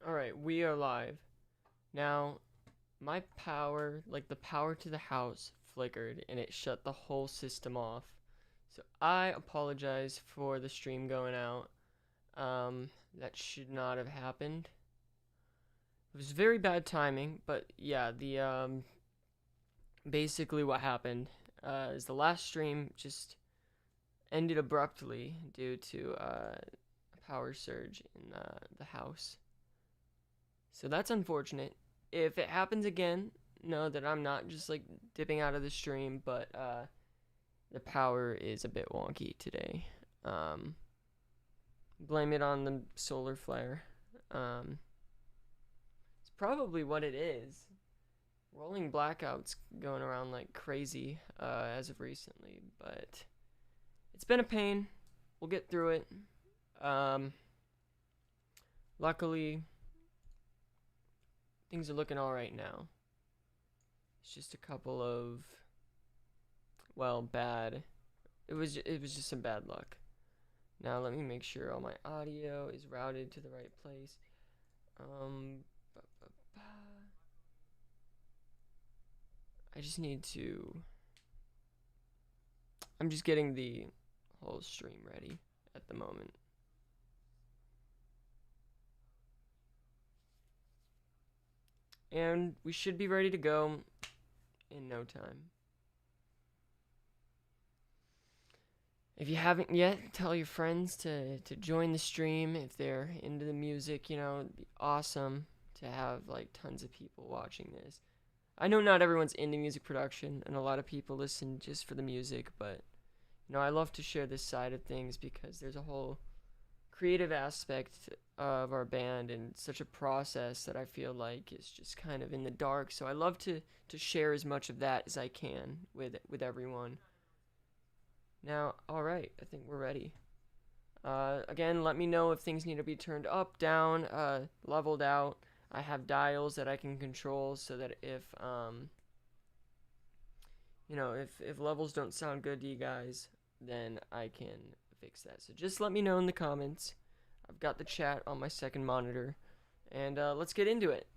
Alright, we are live. Now, my power, like the power to the house, flickered and it shut the whole system off. So I apologize for the stream going out. That should not have happened. It was very bad timing, but yeah, basically what happened is the last stream just ended abruptly due to a power surge in the house. So that's unfortunate. If it happens again, know that I'm not just like dipping out of the stream, but the power is a bit wonky today. Blame it on the solar flare. It's probably what it is. Rolling blackouts going around like crazy as of recently, but it's been a pain. We'll get through it. Luckily, things are looking all right now. It's just a couple of, well, bad. It was just some bad luck. Now let me make sure all my audio is routed to the right place. I just need to. I'm just getting the whole stream ready at the moment. And we should be ready to go in no time. If you haven't yet, tell your friends to join the stream if they're into the music. You know, it'd be awesome to have like tons of people watching this. I know not everyone's into music production, and a lot of people listen just for the music, but you know, I love to share this side of things because there's a whole creative aspect of our band and such a process that I feel like is just kind of in the dark. So I love to share as much of that as I can with everyone. Now, all right, I think we're ready. Again, let me know if things need to be turned up, down, leveled out. I have dials that I can control so that if you know, if levels don't sound good to you guys, then I can fix that. So just let me know in the comments. I've got the chat on my second monitor, and let's get into it.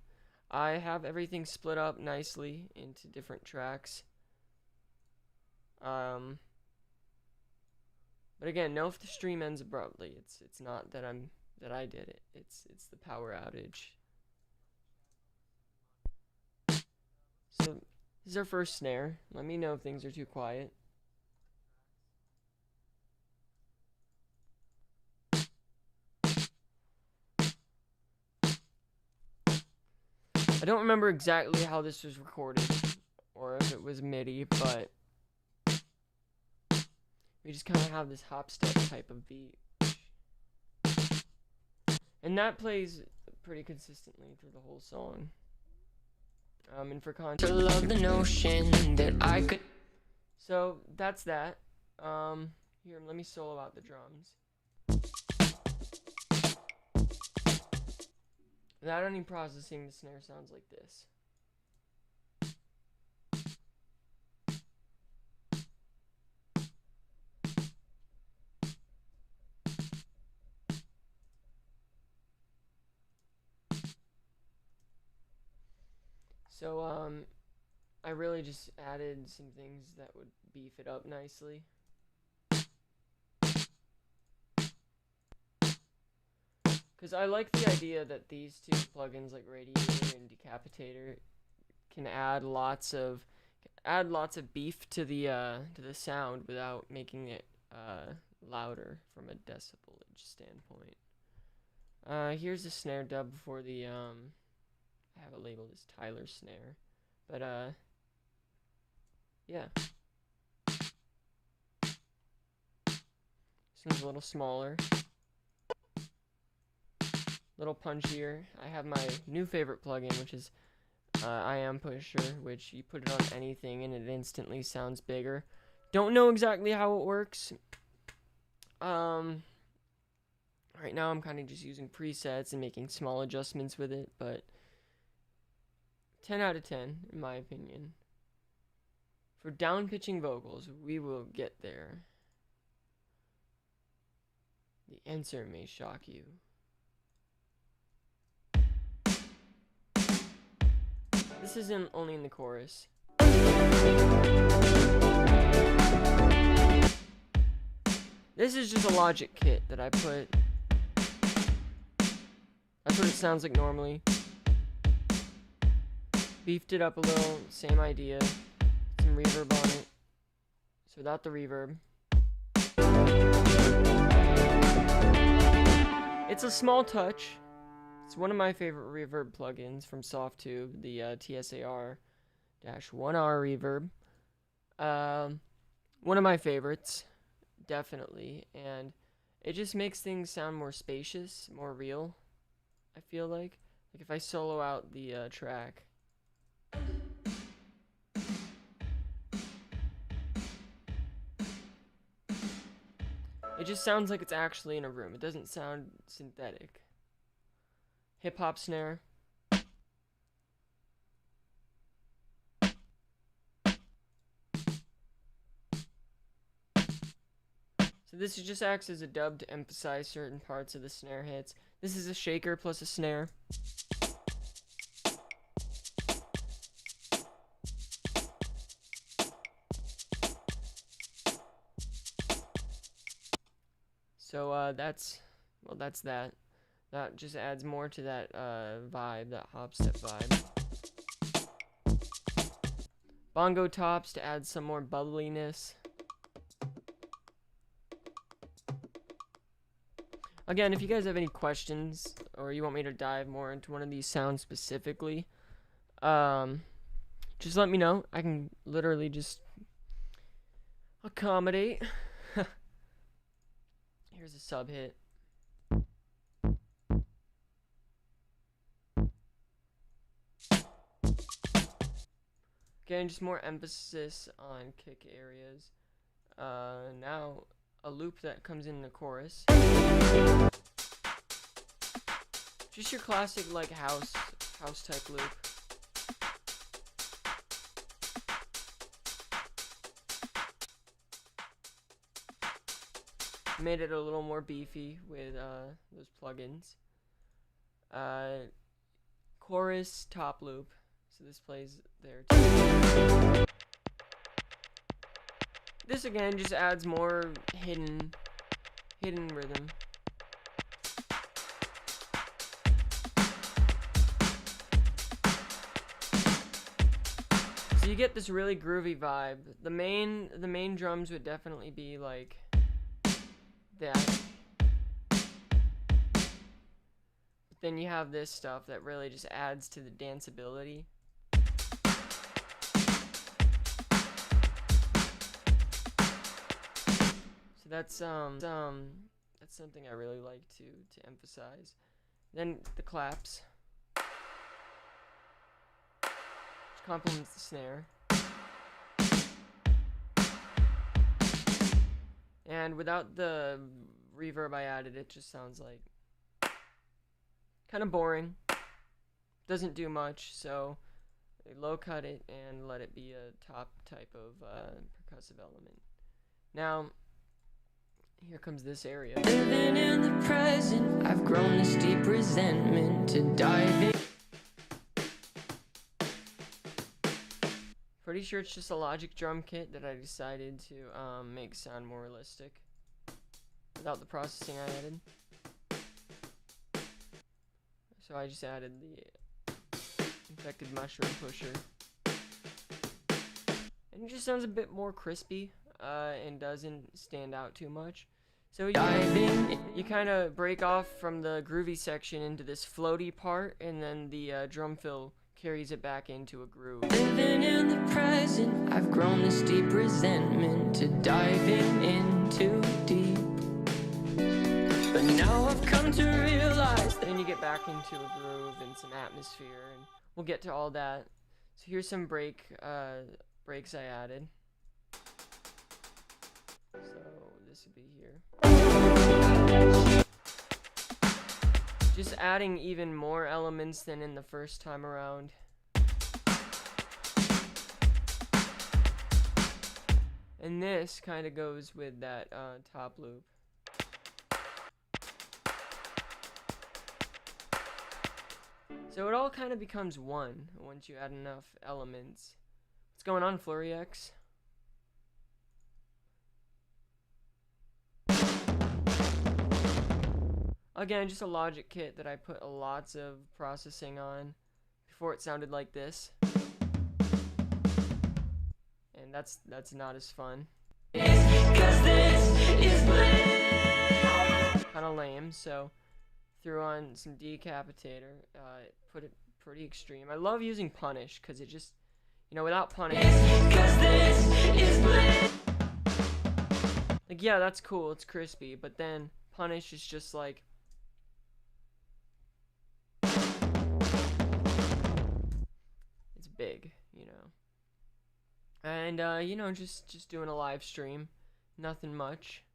I have everything split up nicely into different tracks. But again, know if the stream ends abruptly. It's not that I did it. It's the power outage. So this is our first snare. Let me know if things are too quiet. I don't remember exactly how this was recorded or if it was MIDI, but we just kind of have this hop step type of beat. And that plays pretty consistently through the whole song. And for context, love the notion that I could. So that's that. Here, let me solo out the drums. Without any processing, the snare sounds like this. So, I really just added some things that would beef it up nicely. Because I like the idea that these two plugins, like Radiator and Decapitator, can add lots of beef to the sound without making it louder from a decibelage standpoint. Here's the snare dub for the I have it labeled as Tyler snare, but yeah, this one's a little smaller, little punchier. I have my new favorite plugin, which is I Am Pusher, which you put it on anything and it instantly sounds bigger. Don't know exactly how it works. Right now I'm kind of just using presets and making small adjustments with it, but 10 out of 10 in my opinion. For down pitching vocals, we will get there. The answer may shock you. This isn't only in the chorus. This is just a Logic kit that I put. That's what it sounds like normally. Beefed it up a little, same idea. Some reverb on it. So without the reverb. It's a small touch. It's one of my favorite reverb plugins from Softtube, the TSAR-1R reverb. One of my favorites, definitely, and it just makes things sound more spacious, more real, I feel like if I solo out the track. It just sounds like it's actually in a room. It doesn't sound synthetic. Hip-hop snare. So this just acts as a dub to emphasize certain parts of the snare hits. This is a shaker plus a snare. So that's that. That just adds more to that vibe, that hopstep vibe. Bongo tops to add some more bubbliness. Again, if you guys have any questions or you want me to dive more into one of these sounds specifically, just let me know. I can literally just accommodate. Here's a sub hit. Again, just more emphasis on kick areas. Now, a loop that comes in the chorus. Just your classic, like, house type loop. Made it a little more beefy with those plugins. Chorus, top loop. So this plays there too. This again just adds more hidden rhythm. So you get this really groovy vibe. The main drums would definitely be like that. But then you have this stuff that really just adds to the danceability. So that's something I really like to emphasize. Then the claps, which complements the snare. And without the reverb I added, it just sounds like kind of boring. Doesn't do much, so I low cut it and let it be a top type of percussive element. Now, here comes this area. Living in the present, I've grown this deep resentment to dive in. Pretty sure it's just a Logic drum kit that I decided to make sound more realistic without the processing I added. So I just added the infected mushroom pusher. And it just sounds a bit more crispy and doesn't stand out too much. So you kind of break off from the groovy section into this floaty part, and then the drum fill carries it back into a groove. Living in the present, I've grown this deep resentment to diving in too deep. But now I've come to realize. Then you get back into a groove and some atmosphere, and we'll get to all that. So here's some breaks I added. So this would be here. Just adding even more elements than in the first time around. And this kind of goes with that top loop. So So it all kind of becomes one once you add enough elements. What's going on, Flurry X? Again, just a Logic kit that I put lots of processing on. Before it sounded like this. And that's not as fun. Kinda lame, so threw on some Decapitator, put it pretty extreme. I love using Punish, because it just, you know, without Punish, like, yeah, that's cool, it's crispy, but then Punish is just like, it's big, you know. And, you know, just doing a live stream, nothing much.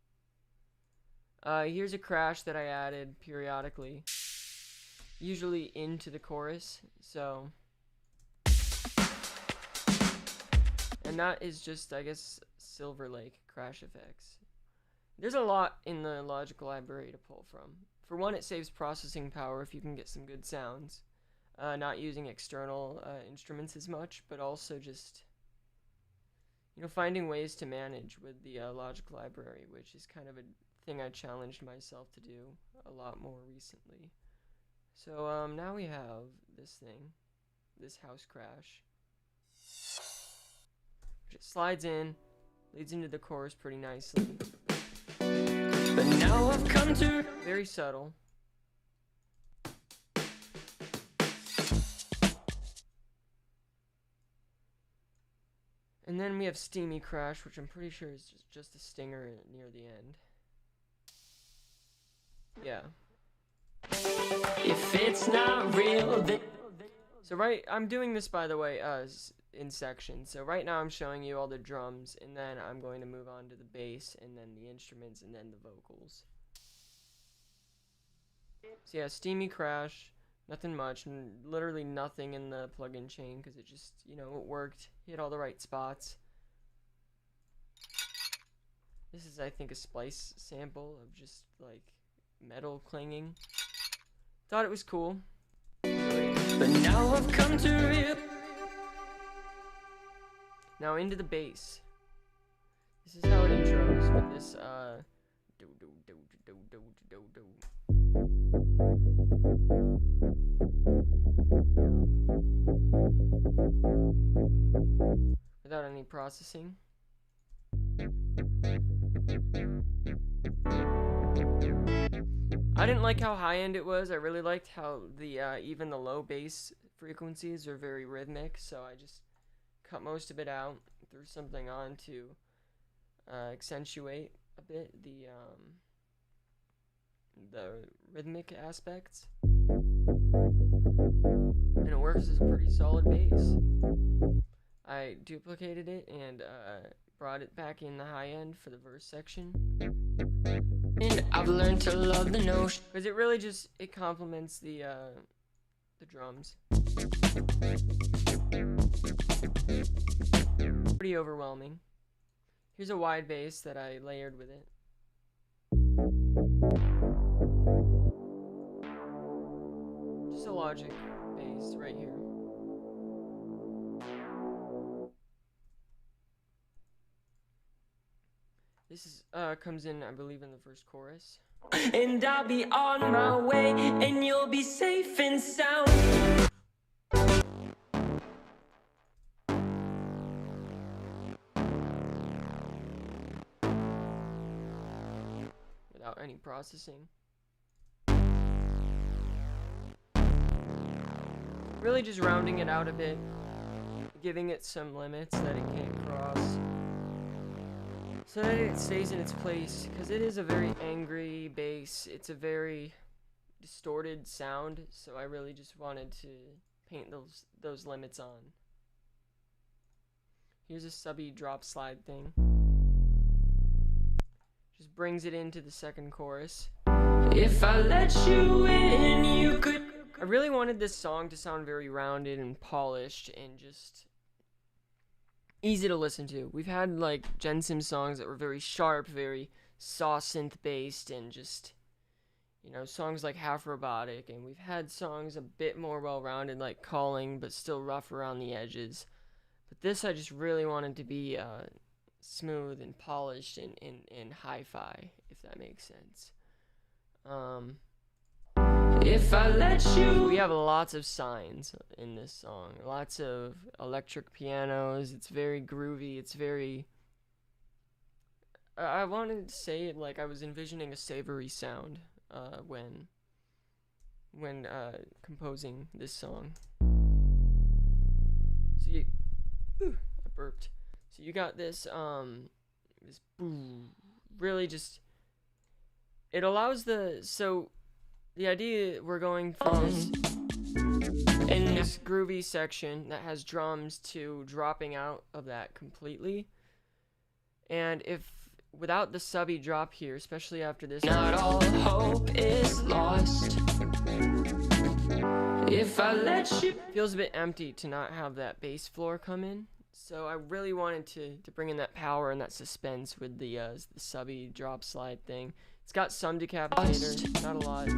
Here's a crash that I added periodically, usually into the chorus, so, and that is just, I guess, Silver Lake crash effects. There's a lot in the Logic library to pull from. For one, it saves processing power if you can get some good sounds, not using external instruments as much, but also just, you know, finding ways to manage with the Logic library, which is kind of a thing I challenged myself to do a lot more recently. So now we have this thing, this house crash, which it slides in, leads into the chorus pretty nicely. But now I've come to very subtle. And then we have Steamy Crash, which I'm pretty sure is just a stinger near the end. Yeah. If it's not real, then... So I'm doing this, by the way, in sections. So right now I'm showing you all the drums, and then I'm going to move on to the bass, and then the instruments, and then the vocals. So yeah, Steamy Crash, nothing much, and literally nothing in the plugin chain, because it just, you know, it worked, hit all the right spots. This is, I think, a Splice sample of just, like, metal clanging. Thought it was cool. But now I've come to real. Now into the bass. This is how it intros with this do do do do do do do. Without any processing. I didn't like how high-end it was. I really liked how the even the low bass frequencies are very rhythmic, so I just cut most of it out, threw something on to accentuate a bit the rhythmic aspects. And it works as a pretty solid bass. I duplicated it and brought it back in the high end for the verse section. And I've learned to love the notion, because it really just, it complements the drums. Pretty overwhelming. Here's a wide bass that I layered with it. Just a Logic bass right here. This is comes in, I believe, in the first chorus. And I'll be on my way, and you'll be safe and sound. Without any processing. Really just rounding it out a bit, giving it some limits that it can't cross, so that it stays in its place, because it is a very angry bass. It's a very distorted sound, so I really just wanted to paint those limits on. Here's a subby drop slide thing. Just brings it into the second chorus. If I let you in, you could... I really wanted this song to sound very rounded and polished and just easy to listen to. We've had like Jen Sims songs that were very sharp, very saw synth based, and just, you know, songs like Half Robotic, and we've had songs a bit more well-rounded like Calling, but still rough around the edges. But this I just really wanted to be smooth and polished and hi-fi, if that makes sense. If I let you. We have lots of signs in this song. Lots of electric pianos. It's very groovy. It's very. I wanted to say it like I was envisioning a savory sound when composing this song. So you. Ooh, I burped. So you got this this boo, really just. It allows the idea we're going from in this groovy section that has drums to dropping out of that completely. And if without the subby drop here, especially after this, not all hope is lost. If I let you, feels a bit empty to not have that bass floor come in. So I really wanted to bring in that power and that suspense with the subby drop slide thing. It's got some decapitator, not a lot.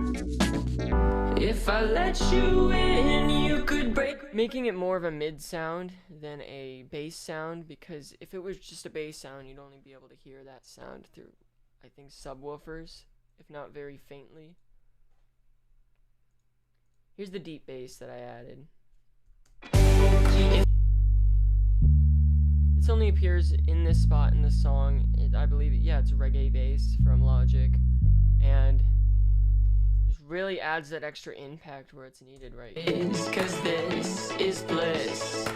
If I let you in, you could break. Making it more of a mid sound than a bass sound, because if it was just a bass sound, you'd only be able to hear that sound through, I think, subwoofers, if not very faintly. Here's the deep bass that I added. This only appears in this spot in the song. I believe it's reggae bass from Logic, and just really adds that extra impact where it's needed right here. Cause this is bliss.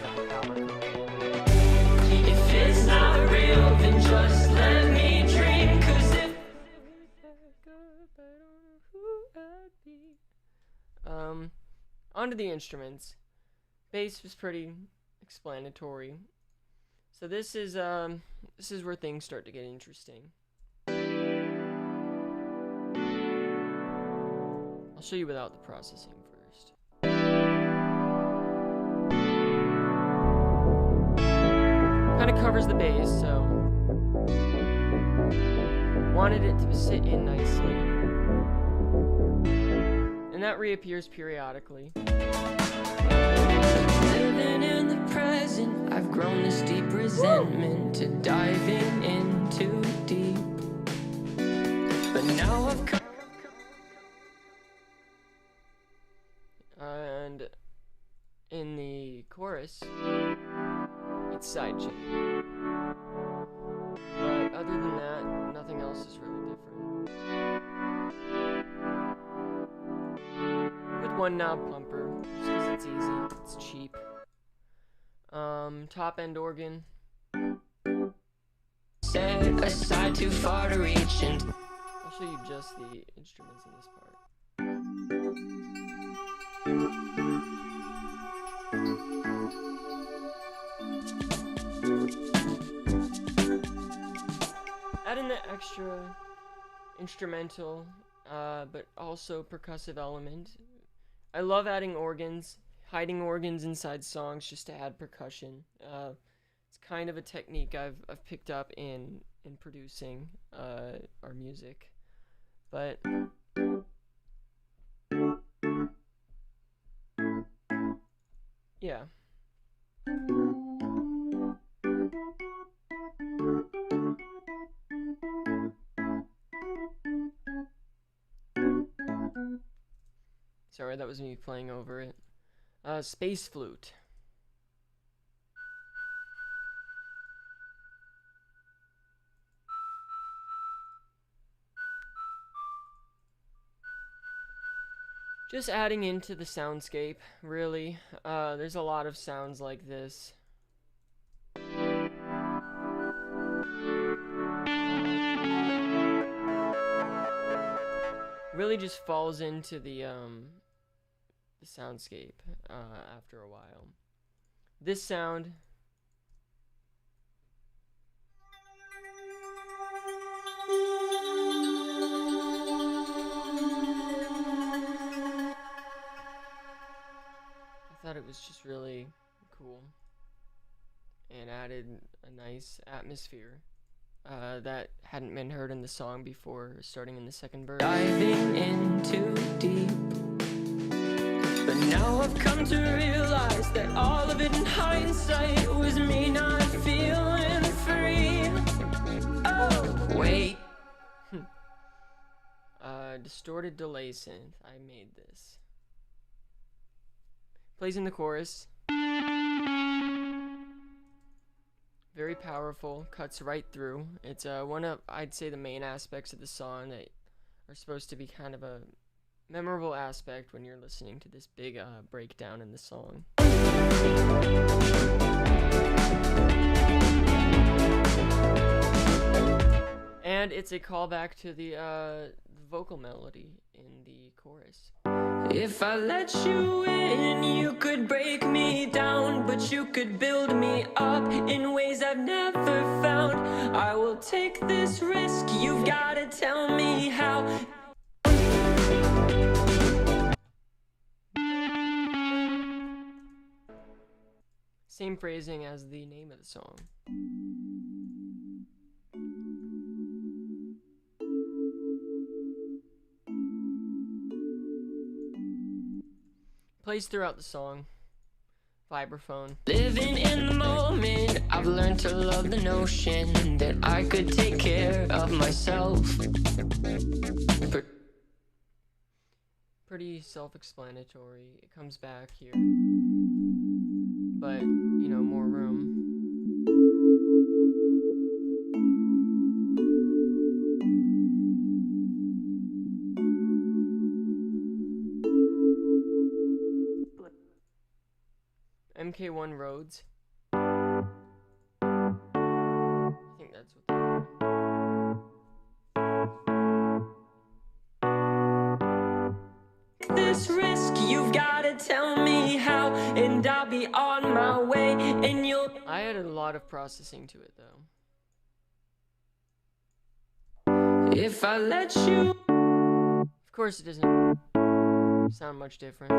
If it's not real, then just let me dream. Cause if onto the instruments. Bass was pretty explanatory. So this is where things start to get interesting. I'll show you without the processing first. Kind of covers the bass, so wanted it to sit in nicely. And that reappears periodically. Living in the present, I've grown this deep resentment to diving in too deep. But now I've come. And in the chorus, it's side chain. But other than that, nothing else is really different. With one knob pumper, just because it's easy, it's cheap. Top end organ. Set aside too far to reach, and I'll show you just the instruments in this part. Adding the extra instrumental, but also percussive element. I love adding organs, hiding organs inside songs just to add percussion. It's kind of a technique I've picked up in producing our music, but yeah. Sorry, that was me playing over it. Space flute. Just adding into the soundscape, really. There's a lot of sounds like this. Really just falls into the soundscape after a while. This sound I thought it was just really cool and added a nice atmosphere that hadn't been heard in the song before, starting in the second verse. Diving in too deep, but now I've come to realize that all of it in hindsight was me not feeling free. Oh, wait. Distorted delay synth. I made this. Plays in the chorus. Very powerful, cuts right through. It's one of, I'd say, the main aspects of the song that are supposed to be kind of a memorable aspect when you're listening to this big breakdown in the song. And it's a callback to the vocal melody in the chorus. If I let you in, you could break me down, but you could build me up in ways I've never found. I will take this risk, you've gotta tell me how. Same phrasing as the name of the song. Plays throughout the song. Vibraphone. Living in the moment, I've learned to love the notion that I could take care of myself. Pretty self-explanatory. It comes back here. But, you know, more room. MK1 Roads. I think that's what they're This risk, you've gotta tell me how, and I'll be on my way, and you'll. I added a lot of processing to it, though. If I let you. Of course, it doesn't sound much different.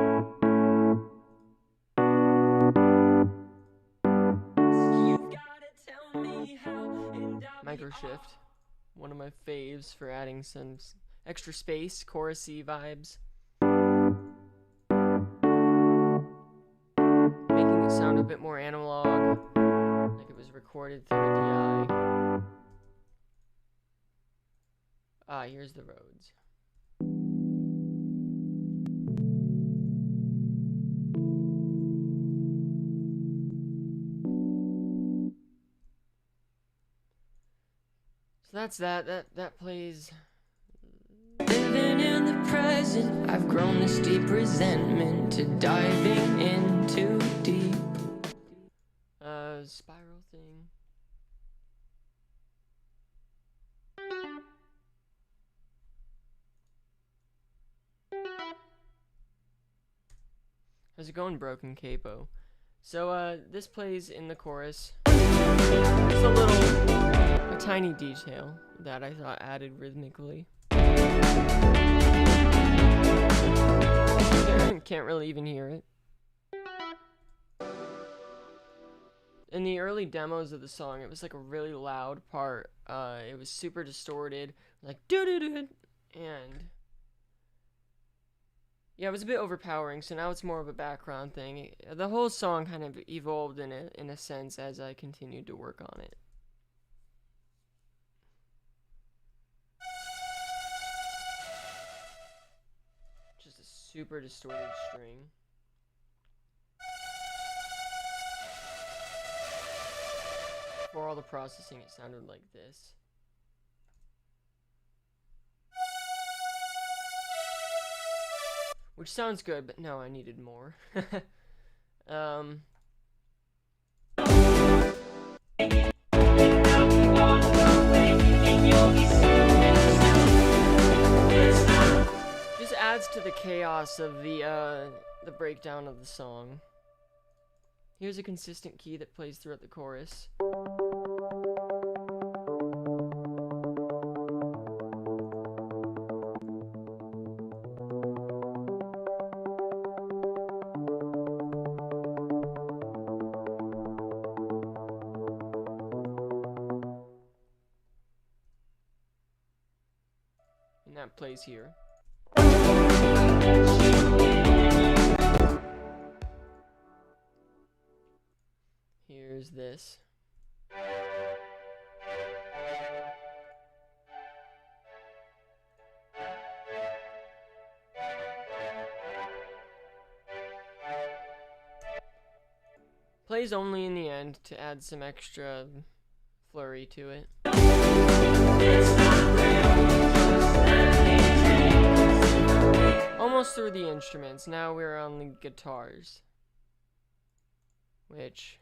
Microshift, one of my faves for adding some extra space, chorusy vibes. Making it sound a bit more analog, like it was recorded through a DI. Ah, here's the Rhodes. So that's that plays. Living in the present, I've grown this deep resentment to diving in too deep. Spiral thing. How's it going, Broken Capo? So, this plays in the chorus. It's a tiny detail that I thought added rhythmically. Can't really even hear it. In the early demos of the song, it was like a really loud part. It was super distorted, like doo-doo-doo, and yeah, it was a bit overpowering. So now it's more of a background thing. The whole song kind of evolved in a sense as I continued to work on it. Just a super distorted string. For all the processing, it sounded like this. Which sounds good, but no, I needed more. Just adds to the chaos of the breakdown of the song. Here's a consistent key that plays throughout the chorus. that plays here. Here's this. Plays only in the end to add some extra flurry to it. Almost through the instruments. Now we're on the guitars. Which...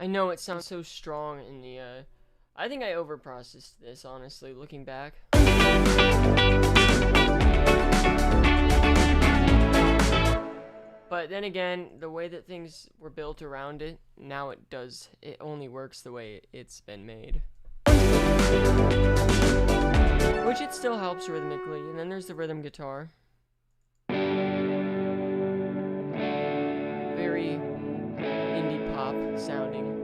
I know it sounds so strong in the, I think I overprocessed this, honestly, looking back. But then again, the way that things were built around it, now it only works the way it's been made. Which it still helps rhythmically, and then there's the rhythm guitar. Very indie pop sounding.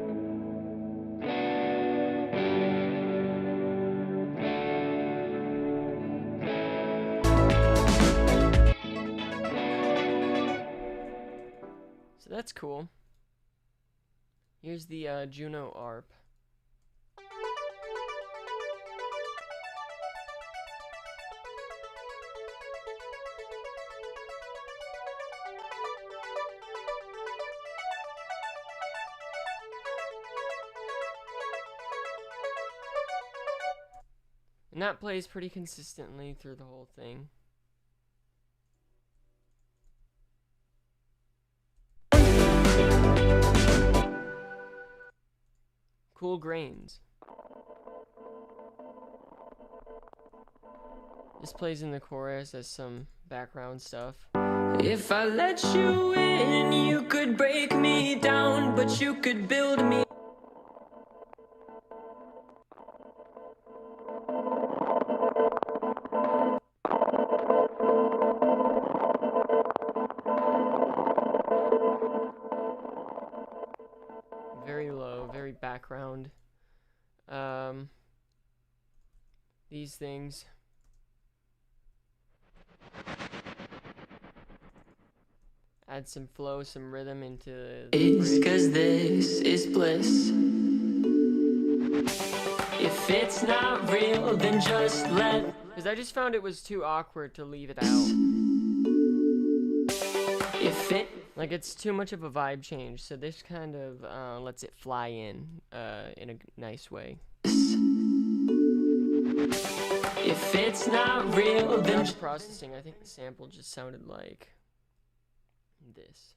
So that's cool. Here's the Juno ARP. And that plays pretty consistently through the whole thing. Cool grains. This plays in the chorus as some background stuff. If I let you in, you could break me down, but you could build me. Very low, very background. These things. Add some flow, some rhythm into the It's bridge. 'cause this is bliss. If it's not real, then just let. Because I just found it was too awkward to leave it out. If it. Like, it's too much of a vibe change, so this kind of lets it fly in a nice way. If it's not real, then. After processing, I think the sample just sounded like this.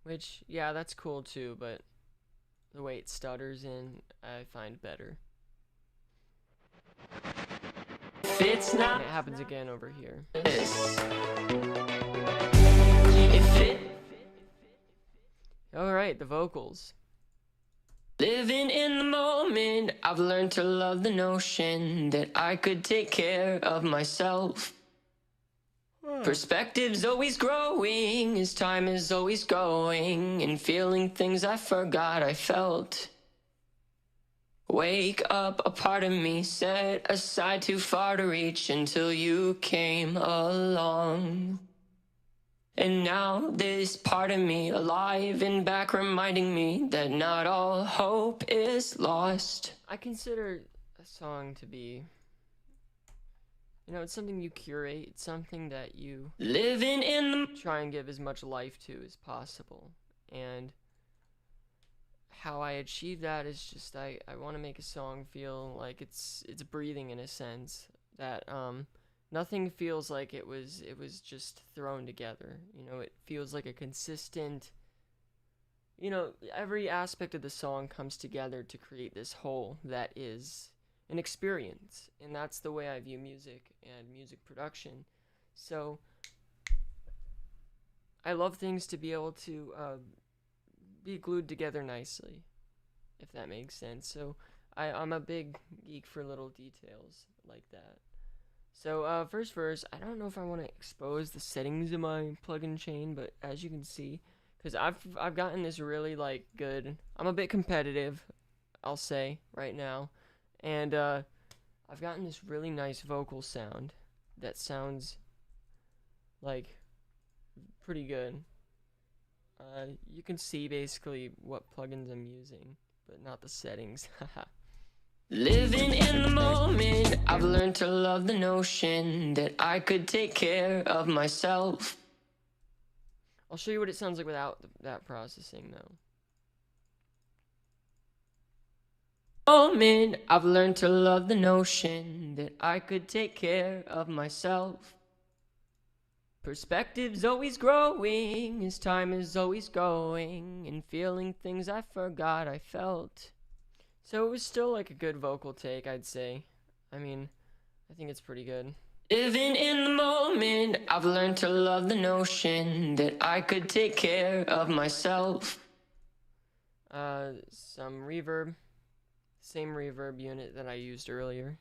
Which, yeah, that's cool too, but the way it stutters in, I find better. If it's not. And it happens again over here. This. If it. Alright, the vocals. Living in the moment, I've learned to love the notion that I could take care of myself. Perspective's always growing as time is always going, and feeling things I forgot I felt. Wake up, a part of me set aside too far to reach until you came along. And now this part of me alive and back, reminding me that not all hope is lost. I consider a song to be, you know, it's something you curate, it's something that you Living in the try and give as much life to as possible. And how I achieve that is just I want to make a song feel like it's breathing in a sense, that nothing feels like it was just thrown together. You know, it feels like a consistent, you know, every aspect of the song comes together to create this whole that is an experience. And that's the way I view music and music production. So I love things to be able to be glued together nicely, if that makes sense. So I'm a big geek for little details like that. So first verse, I don't know if I want to expose the settings of my plugin chain, but as you can see, because I've gotten this really like good. I'm a bit competitive, I'll say right now, and I've gotten this really nice vocal sound that sounds like pretty good. You can see basically what plugins I'm using, but not the settings. Living in the moment, I've learned to love the notion that I could take care of myself. I'll show you what it sounds like without that processing, though. Moment, I've learned to love the notion that I could take care of myself. Perspective's always growing as time is always going, and feeling things I forgot I felt. So it was still like a good vocal take, I'd say. I mean, I think it's pretty good. Living in the moment, I've learned to love the notion that I could take care of myself. Some reverb. Same reverb unit that I used earlier.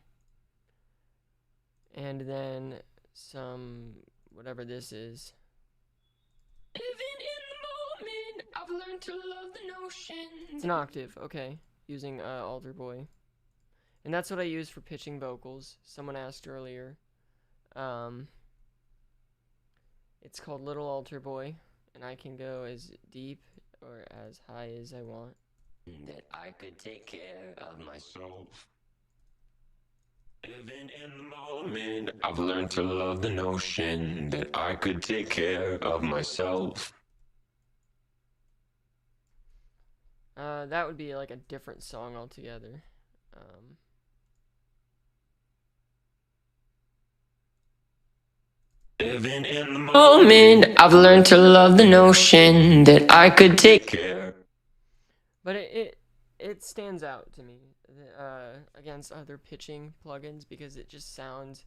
And then some, whatever this is. Living in the moment, I've learned to love the notion. It's an octave, okay. Using Alter Boy. And that's what I use for pitching vocals. Someone asked earlier. It's called Little Alter Boy, and I can go as deep or as high as I want. That I could take care of myself. Living in the moment, I've learned to love the notion that I could take care of myself. That would be like a different song altogether. Living in the moment, I've learned to love the notion that I could take care. But it stands out to me against other pitching plugins because it just sounds.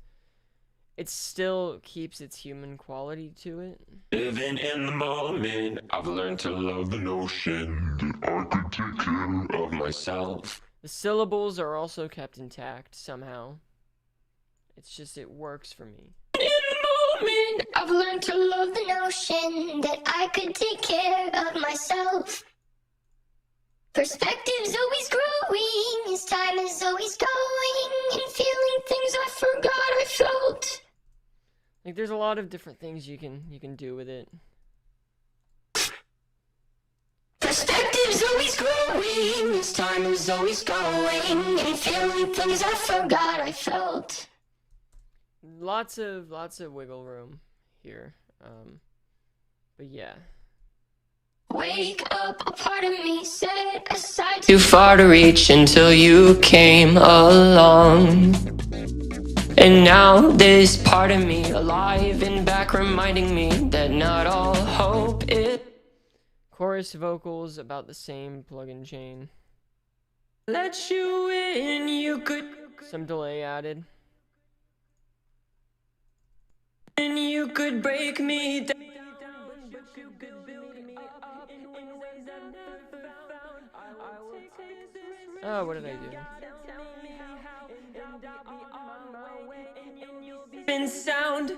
It still keeps its human quality to it. Living in the moment, I've learned to love the notion that I could take care of myself. The syllables are also kept intact somehow. It's just it works for me. In the moment, I've learned to love the notion that I could take care of myself. Perspective's always growing as time is always going, and feeling things I forgot I felt. Like there's a lot of different things you can do with it. Perspective's always growing as time is always going, and feeling things I forgot I felt. Lots of wiggle room here. But yeah. Wake up, a part of me set aside too far to reach until you came along. And now this part of me alive and back reminding me that not all hope is. Chorus vocals about the same plugin chain. Let you in, you could. Some delay added. And you could break me down. Oh, what did I do? In sound.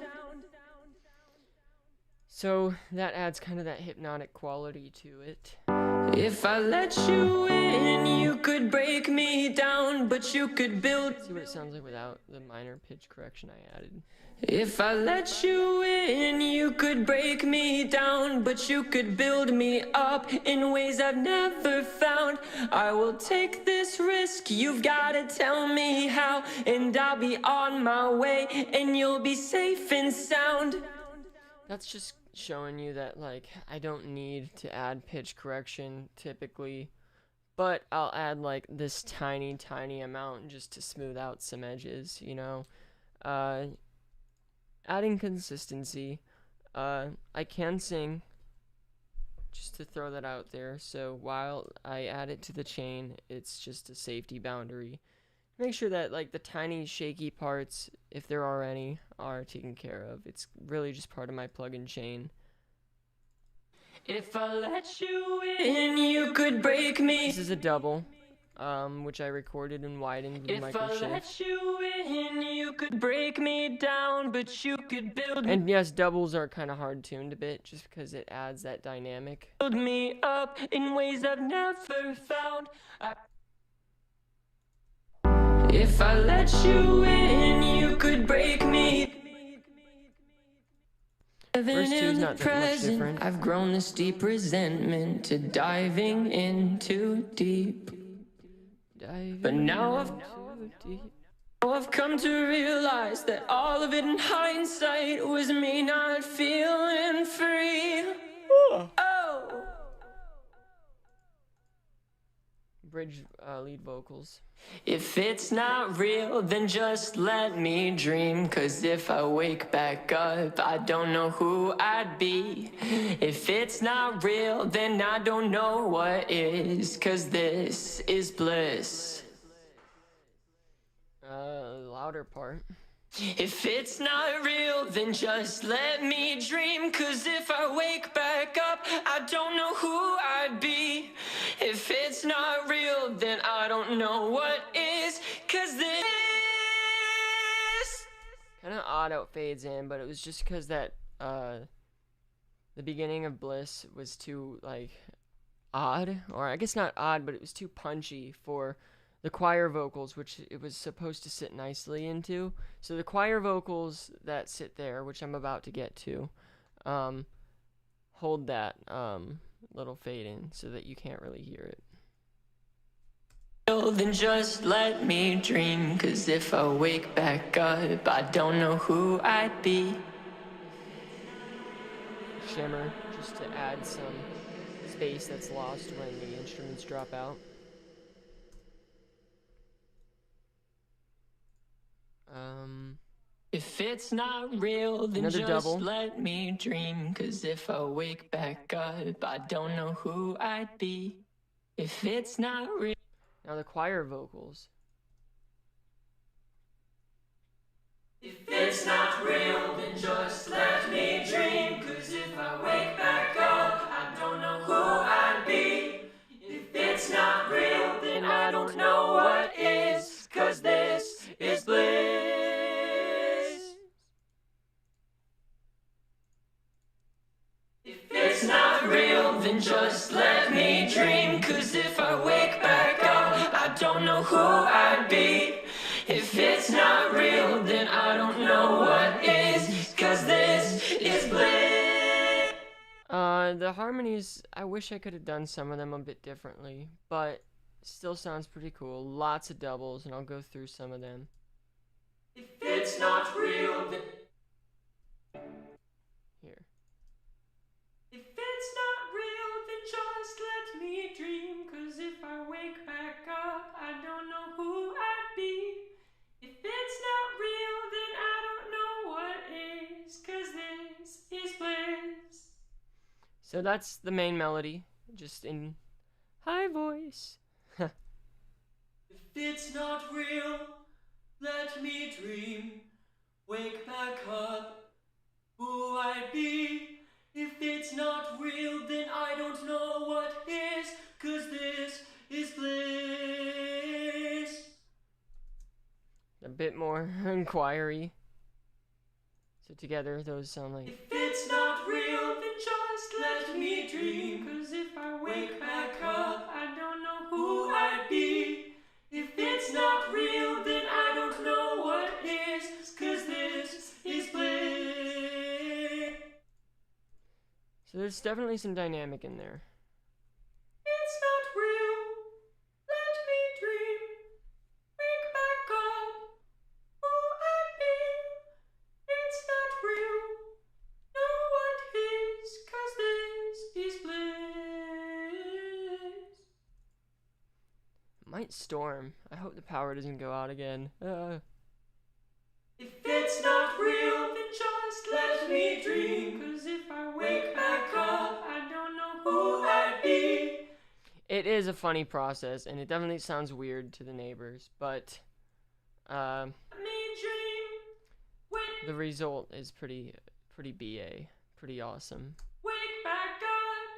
So that adds kind of that hypnotic quality to it. If I let you in, you could break me down, but you could build. See what it sounds like without the minor pitch correction I added. If I let you in, you could break me down, but you could build me up in ways I've never found. I will take this risk, you've gotta tell me how, and I'll be on my way, and you'll be safe and sound. That's just showing you that, like, I don't need to add pitch correction typically, but I'll add, like, this tiny amount just to smooth out some edges, you know? Adding consistency. I can sing, just to throw that out there, so while I add it to the chain, it's just a safety boundary. Make sure that, like, the tiny shaky parts, if there are any, are taken care of. It's really just part of my plugin chain. If I let you in, you could break me. This is a double, which I recorded and widened with If I microshift. let you in, you could break me down, but you could build And yes, doubles are kind of hard tuned a bit, just because it adds that dynamic. me up in ways I've never found. If I let you in, you could break me. First two's not that much different. I've grown this deep resentment to diving in too deep. But now I've come to realize that all of it in hindsight was me not feeling free. Oh. Bridge lead vocals. If it's not real, then just let me dream. 'Cause if I wake back up, I don't know who I'd be. If it's not real, then I don't know what is. 'Cause this is bliss. Louder part. If it's not real, then just let me dream. 'Cause if I wake back up, I don't know who I'd be. If it's not real, then I don't know what is. 'Cause this Kind of odd how it fades in, but it was just because that the beginning of Bliss was too like odd, or I guess not odd, but it was too punchy for the choir vocals, which it was supposed to sit nicely into. So the choir vocals that sit there, which I'm about to get to, hold that little fade in so that you can't really hear it. then just let me dream. 'Cause if I wake back up, I don't know who I'd be. Shimmer, just to add some space that's lost when the instruments drop out. If it's not real, then Another just double. let me dream. 'Cause if I wake back up, I don't know who I'd be. If it's not real. Now the choir vocals. If it's not real, then just let me dream. 'Cause if I wake back up, I don't know who I'd be. If it's not real, then I don't know what is. 'Cause this is bliss. If it's not real, then just let me dream. 'Cause if I wake back up, I don't know who I'd be. If it's not real, then I don't know what is. 'Cause this is bliss. The harmonies, I wish I could have done some of them a bit differently, but still sounds pretty cool. Lots of doubles, and I'll go through some of them. If it's not real, then Here. if it's not real, then just let me dream. 'Cause if I wake back up, I don't know who I'd be. If it's not real, then I don't know what is. 'Cause this is bliss. So that's the main melody, just in high voice. If it's not real, let me dream. Wake back up, who I'd be. If it's not real, then I don't know what is. 'Cause this is bliss. A bit more inquiry. So together, those sound like. If it's not real, then just let me dream. 'Cause if I wake back up, I don't know who I'd be. If it's not real, then I don't know what is. 'Cause this is bliss. So there's definitely some dynamic in there. It's not real, let me dream. Wake back up, who I'd be. It's not real, know what is. 'Cause this is bliss. Might storm. I hope the power doesn't go out again. If it's not real, then just let me dream. 'Cause if I wake back up, I don't know who I'd be. It is a funny process, and it definitely sounds weird to the neighbors, but Let me dream. the result is pretty BA, pretty awesome. Wake back up.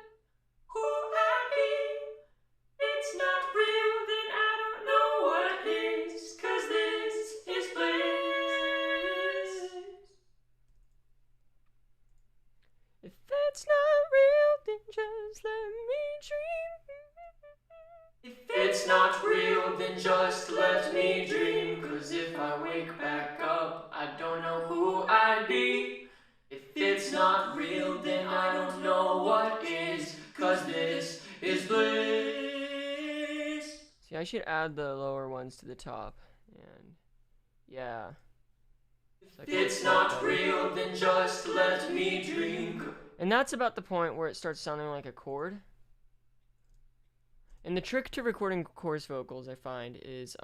it's not real, then just let me dream. 'Cause if I wake back up, I don't know who I'd be. If it's not real, then I don't know what is. 'Cause this is bliss. See, I should add the lower ones to the top. And yeah. If it's not real, then just let me dream. And that's about the point where it starts sounding like a chord. And the trick to recording chorus vocals, I find, is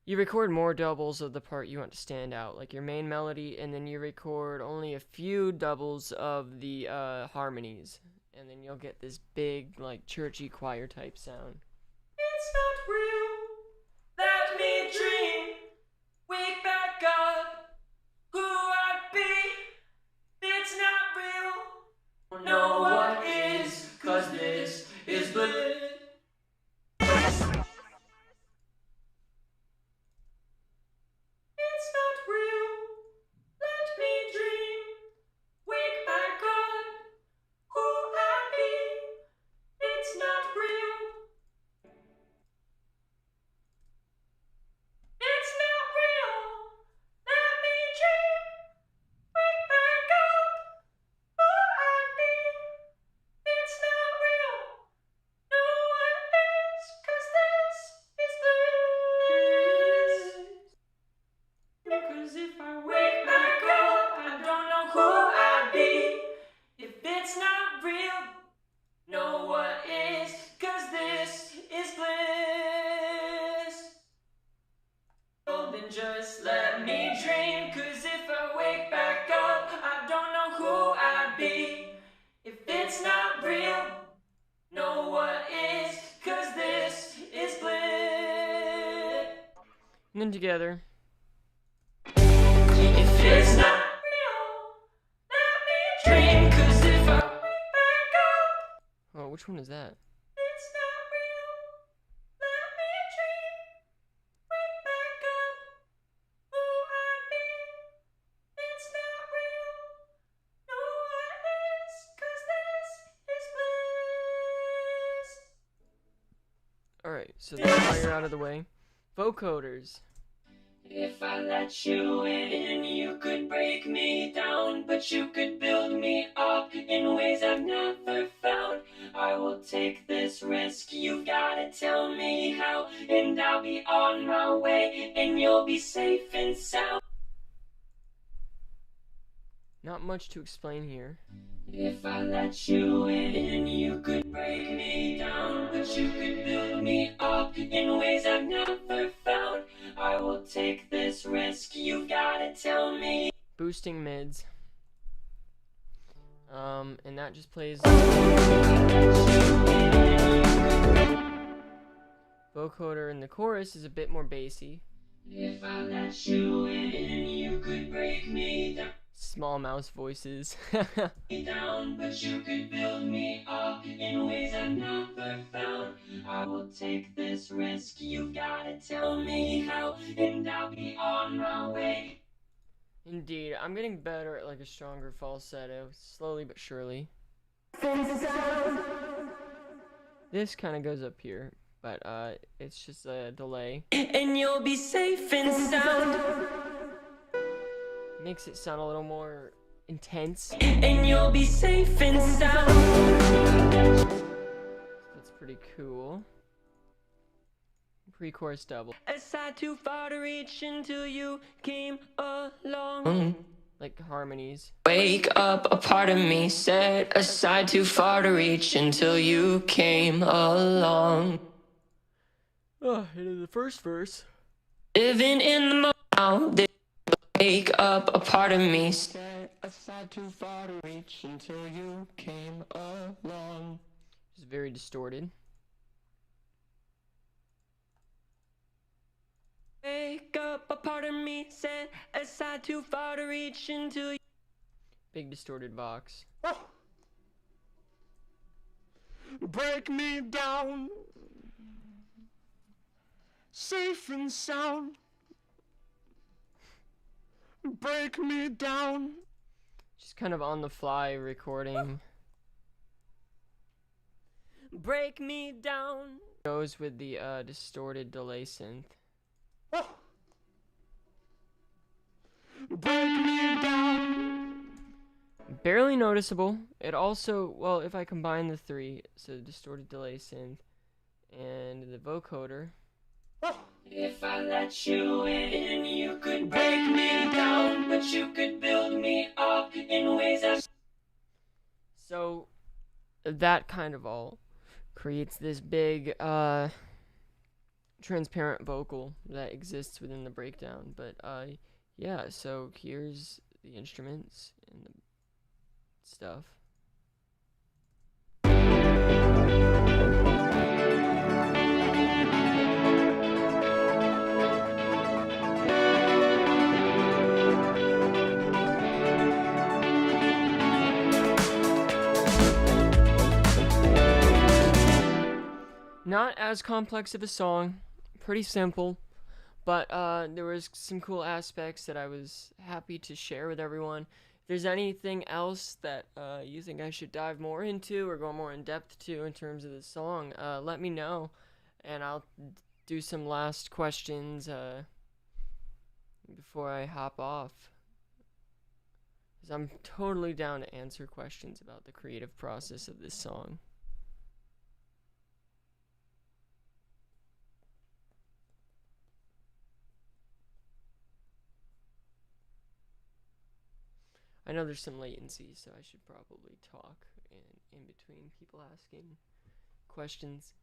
you record more doubles of the part you want to stand out, like your main melody, and then you record only a few doubles of the harmonies, and then you'll get this big, like, churchy choir type sound. It's not real, let me dream, wake back up, who I'd be. It's not real, know what is, 'cause this is bliss. It's not real, let me dream, wake back up, who I be. It's not real. It's not real, let me dream, wake back up, who I be. It's not real, know what is, 'cause this is bliss. 'Cause if I wake back up, I don't know who I'd be. If it's not real, know what is, 'cause this is bliss. Oh, then just let me dream, 'cause if I wake back up, I don't know who I'd be. If it's not real, know what is, 'cause this is bliss. And then together. If it's not real, let me dream, 'cause if I wake back up. Oh, which one is that? It's not real, let me dream, wake back up, who I'd be. It's not real, know what is, 'cause this is bliss. Alright, so now you're out of the way. Vocoders. If I let you in, you could break me down, but you could build me up in ways I've never found. I will take this risk, you gotta tell me how, and I'll be on my way, and you'll be safe and sound. Not much to explain here. If I let you in, you could break me down, but you could build me up in ways I've never found. I will take this risk, you gotta tell me. Boosting mids. And that just plays. Vocoder in the chorus is a bit more bassy. If I let you in, you could break me down. Small mouse voices. Down, but you could build me up in ways I've never found. I will take this risk, you gotta tell me how, and I'll be on my way. Indeed, I'm getting better at like a stronger falsetto, slowly but surely. This kind of goes up here, but it's just a delay. And you'll be safe and sound. Makes it sound a little more intense. And you'll be safe and sound. That's pretty cool. Pre-chorus double. A side too far to reach until you came along. Like harmonies. Wake up, a part of me set aside too far to reach until you came along. Oh, into the first verse. Living in the moment. Wake up, a part of me set aside too far to reach until you came along. It's very distorted. Wake up, a part of me set aside too far to reach until you. Big distorted box. Oh. Break me down, safe and sound. Break me down. Just kind of on the fly recording. Break me down, Goes with the distorted delay synth. Break me down. Barely noticeable. It also, well, if I combine the three, so distorted delay synth and the vocoder. If I let you in, you could break me down, but you could build me up in ways that. So that kind of all creates this big transparent vocal that exists within the breakdown. But yeah, so here's the instruments and the stuff. Not as complex of a song, pretty simple, but there was some cool aspects that I was happy to share with everyone. If there's anything else that you think I should dive more into or go more in depth to in terms of the song, let me know, and I'll do some last questions before I hop off. Because I'm totally down to answer questions about the creative process of this song. I know there's some latency, so I should probably talk in between people asking questions.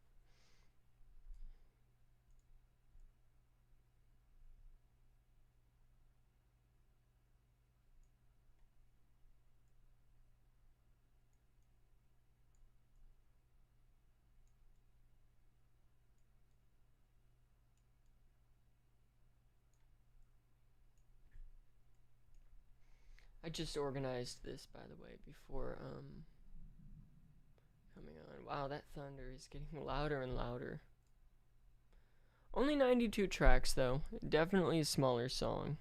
I just organized this, by the way, before coming on. Wow, that thunder is getting louder and louder. Only 92 tracks, though. Definitely a smaller song.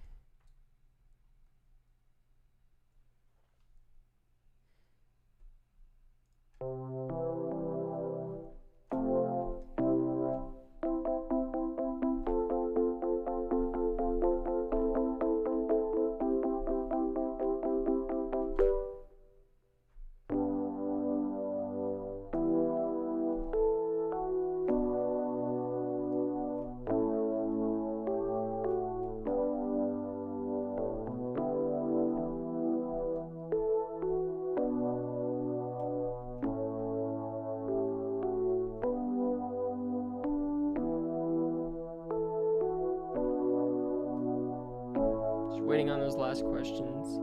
Waiting on those last questions.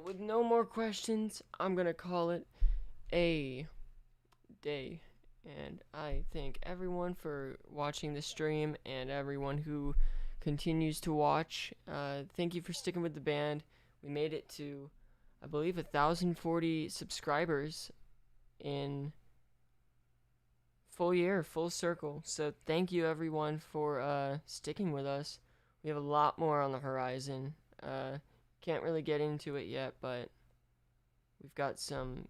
With no more questions, I'm gonna call it a day. And I thank everyone for watching the stream and everyone who continues to watch. Thank you for sticking with the band. We made it to, I believe, 1,040 subscribers in full year, full circle. So thank you everyone for sticking with us. We have a lot more on the horizon. Can't really get into it yet, but we've got some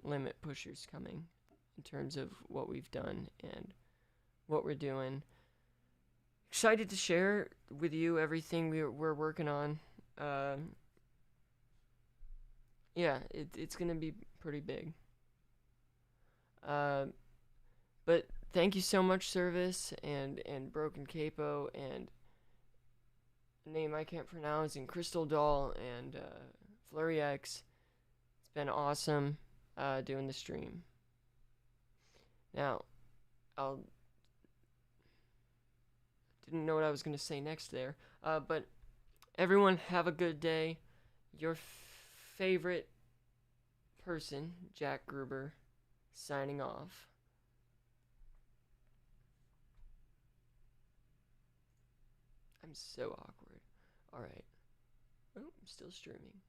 limit pushers coming in terms of what we've done, and what we're doing. Excited to share with you everything we're working on. Yeah, it's gonna be pretty big. Uh, but thank you so much, Service and Broken Capo and a name I can't pronounce and Crystal Doll and Flurry X. It's been awesome doing the stream. Now, I'll didn't know what I was gonna say next there. But everyone have a good day. Your favorite person, Jack Gruber, signing off. I'm so awkward. Alright. Oh, I'm still streaming.